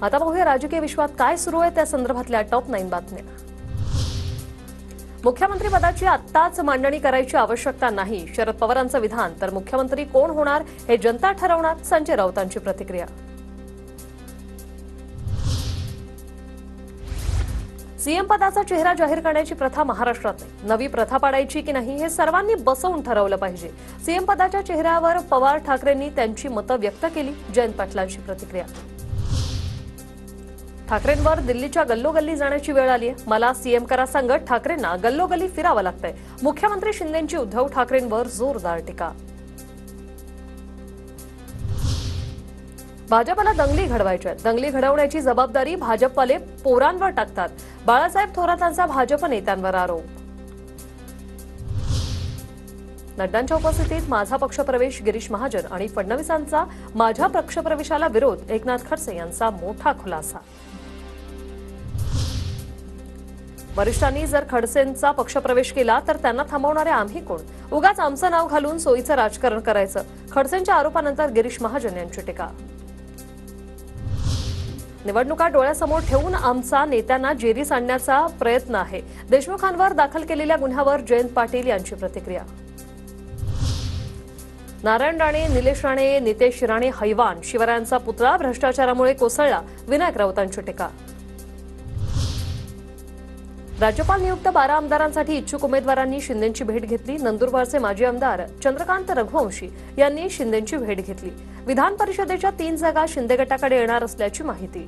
आता पाहूया राजकीय विश्वात काय सुरू आहे त्या संदर्भातल्या टॉप 9 बातम्या। मुख्यमंत्री पदाची आत्ताच मांडणी करायची आवश्यकता नाही, शरद पवारांचं विधान। तर मुख्यमंत्री कोण होणार हे जनता ठरवणार, संजय राऊतांची प्रतिक्रिया। सीएम पदाचा चेहरा जाहीर करण्याची प्रथा महाराष्ट्रात नाही, नवी प्रथा पाडायची की नाही हे सर्वांनी बसवून ठरवलं पाहिजे। सीएम पदाच्या चेहऱ्यावर पवार ठाकरेंनी त्यांची मतं व्यक्त केली, जयंत पाटलांची प्रतिक्रिया। ठाकरेंवर दिल्लीच्या गल्लोगल्ली जाण्याची वेळ आली आहे, मला सीएम करा सांगत ठाकरेंना गल्लोगल्ली फिरावं लागतंय। मुख्यमंत्री शिंदेंची उद्धव ठाकरेंवर जोरदार टीका। भाजपला दंगली घडवायच्या, दंगली घडवण्याची जबाबदारी भाजपवाले पोरांवर टाकतात, बाळासाहेब थोरातांचा भाजप नेत्यांवर आरोप। नड्डांच्या उपस्थितीत माझा पक्षप्रवेश, गिरीश महाजन आणि फडणवीसांचा माझ्या पक्षप्रवेशाला विरोध, एकनाथ खडसे यांचा मोठा खुलासा। वरिष्ठांनी जर खडसेंचा पक्षप्रवेश केला तर त्यांना थांबवणारे आम्ही कोण, उगाच आमचं नाव घालून सोयीचं राजकारण करायचं, खडसेंच्या आरोपानंतर गिरीश महाजन यांची टीका। निवडणुका डोळ्यासमोर ठेवून आमचा नेत्यांना जेरीस आणण्याचा प्रयत्न आहे, देशमुखांवर दाखल केलेल्या गुन्ह्यावर जयंत पाटील यांची प्रतिक्रिया। नारायण राणे, निलेश राणे, नितेश राणे हैवान, शिवरायांचा पुतळा भ्रष्टाचारामुळे कोसळला, विनायक राऊतांची टीका। राज्यपाल नियुक्त 12 आमदारांसाठी इच्छुक उमेदवारांनी शिंदेंची भेट घेतली, नंदुरबारचे माजी आमदार चंद्रकांत रघुवंशी यांनी शिंदेंची भेट घेतली। विधान परिषदेच्या 3 जागा शिंदे गटाकडे येणार असल्याची माहिती।